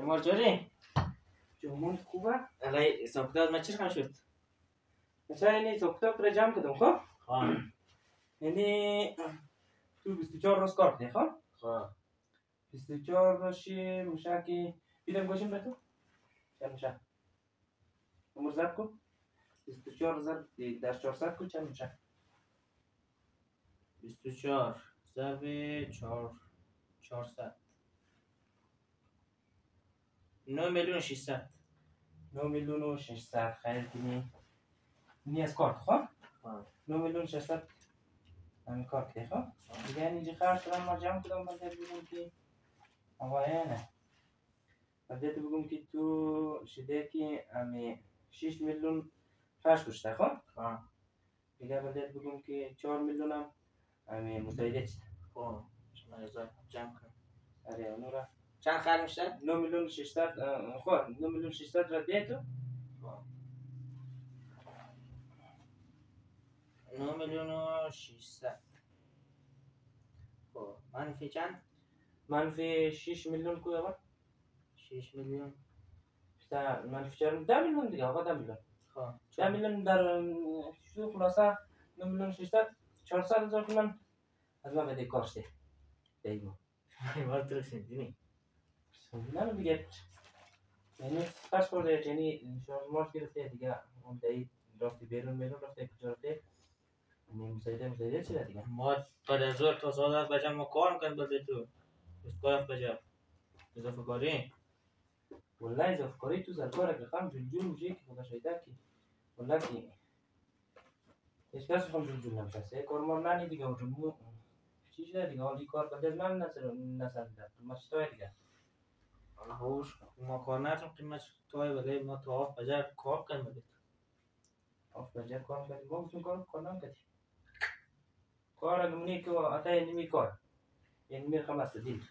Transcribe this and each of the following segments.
امار جاری؟ جمعون خوبه؟ الان حساب کتاب ما چی رقم شد؟ مثلا این حساب کتاب را جمع کردم خب؟ خواه یعنی تو 24 روز کار کنی خب؟ خواه 24 روزی میشه که بیدم گوشیم به تو؟ چند میشه؟ عمر ضرب کن 24 ضرب در 400 کن چند میشه؟ 24 ضرب 400 9,600,000 9,600,000 خیلی کنی اینی از کارت خب؟ 9,600,000 همین کارت که خب؟ دیگه اینجا خرج شدم ما جمع کدام بلده بگم که آقا نه بلده بگم که تو شده که همین 6 میلیون فرش کشته خب؟ دیگه بلده بگم که 4 میلیون هم همین مساعده چیده خب شما ازا جمع کن آره اونو را چند خرج میشه؟ 9,600,000 خب 9,600,000 را ده تو 9,600,000 خب منفی چند؟ منفی 6 میلیون کوه با 6 میلیون منفی 4 10 میلیون دیگه آقا 10 میلیون خب 10 میلیون در شو خلاصه 9,600,000 400,000 تومان از من بده کار شده دیگه ما تو شدینی نه دیگه یعنی فرض کرده یعنی شارژ گرفته دیگه اون دی رفتی بیرون رفته کجا رفته یعنی مساعده چیه دیگه ما بعد از ظهر تا ساعت بجا ما کار میکنیم بده تو اسکایف بجا اضافه کاری والله اضافه کاری تو زرکار رقم جلجول میشه که خدا شایده که والله که هیچ کس هم جلجول نمیشه کار ما نه دیگه اونجا چی شده دیگه حالی کار بده من نسر تو مشتای دیگه هوش ما کار نکنیم قیمت توی بده ما تو آف بجا کار کنیم بده آف بجا کار کنیم ما میتونیم کار نکنیم کار اگه منی که آتا نمی کار یعنی میرخم است دید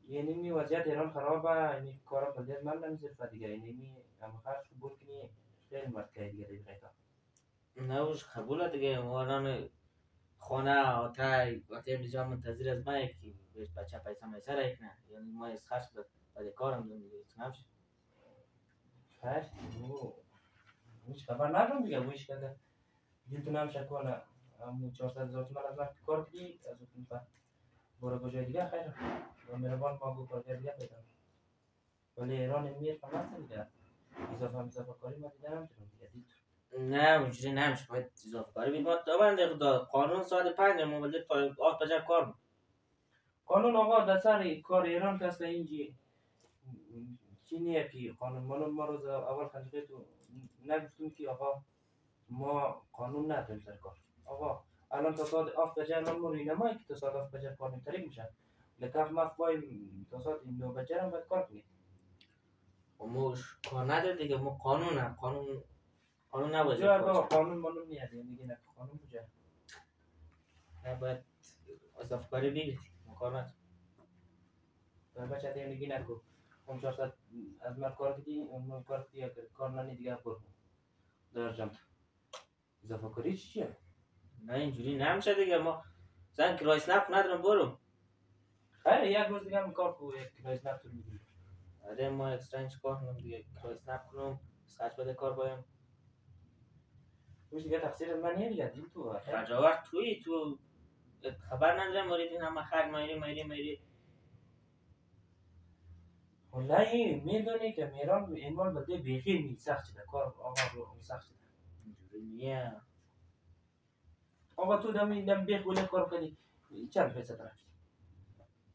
یعنی می وضعیت ایران خرابه یعنی کارا بلده من نمیذاره دیگه یعنی می هم خرج بود کنی خیلی مرد که دیگه دیگه نه وش قبوله دیگه ما الان خانه آتای اینجا منتظر از ما که بهش بچه پیسه میسه را یک نه یعنی ما از خرج بده کارم دون دیگه نمیشه خرج هیچ خبر ندارم دیگه ویش کرده دیتونم شکونه همون 400,000 تومان از من کار کنی از اون برو کجای دیگه خیر و مهربان ما گو کار دیگه پیدا ولی ایران میر فهمست دیگه اضافه کاری ما دیگه نمیتونم دیگه دید نه اونجوری نمیشه باید اضافه کاری بید ما دابنده خدا قانون ساعت 5 ما بده تا آف بجا کار قانون آقا در سر کار ایران کسته اینجی چی نیه که قانون ما روز اول خنجقه تو نگفتیم که آقا ما قانون نداریم سر کار آقا الان تا ساعت آف بجه الان ما رینمایی که تا ساعت آف بجه قانون طریق میشه لکف ما باید تا ساعت 9 بجه هم باید کار کنیم ما کار نداره دیگه ما قانون نباید کجا آقا قانون نیه دیگه نه قانون کجا نباید اضافه کاری بگیرید ما کار نداره در بچه دیگه نگی نکو اون 400 از من کار کردی اون کار کردی اگر کار نانی دیگه برو در جمع اضافه کاری چیه؟ نه اینجوری نمیشه دیگه ما زن کرای سنپ ندارم برو خیلی یک روز دیگه هم کار کو یک رایز نفتور میگیری آره ما اکسترا کار کنم دیگه کرای سنپ کنم ساعت بده کار بایم روش دیگه تقصیر از من نیه دیگه دیم تو رجاوت توی تو خبر ندارم مورد این همه خرج مایری والله میدونی که میران اینوال بده بیخی می سخت شده کار آقا رو سخت شده اینجوری نیه آقا تو دم بیخ گله کار کنی چند پیسه درک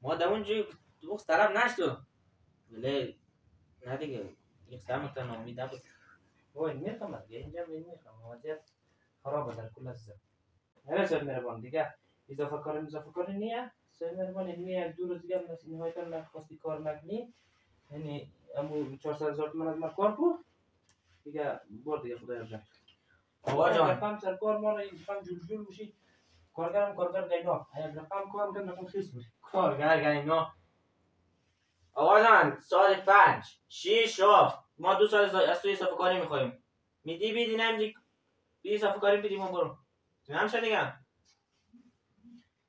ما در اونجا دوست طلب نشدو ولی نه دیگه یک سمت نامید نبود وای میخوام دیگه اینجا میخوام وضعیت خرابه در کل از نه سر مهربان دیگه اضافه کاری نیه سر مهربان اینی دو روز دیگه نهایتا نخواستی کار نکنی یعنی امو 400,000 تومان از من کار کو دیگه بر دیگه خدا ارجع آقا جان رقم سر کار ما این رقم جلجول میشی کارگر گینا اگر رقم کار میکنم رقم خیس بود کارگر گینا آقا جان ساعت 5 6 7 ما 2 سال از توی اضافه کاری میخوایم میدی بیدی نمیدی بی اضافه کاری بیدی ما برو نمیشه دیگه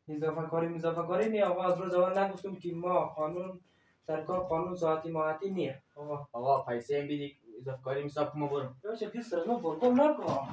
اضافه کاری نی آقا از روز اول نگفتم که ما قانون سرکار قانون ساعتی ماهتی نیه. آقا پیسه هم بیدی اضافه کاری حساب ما برو. باشه 20 روز ما بلکن نکن.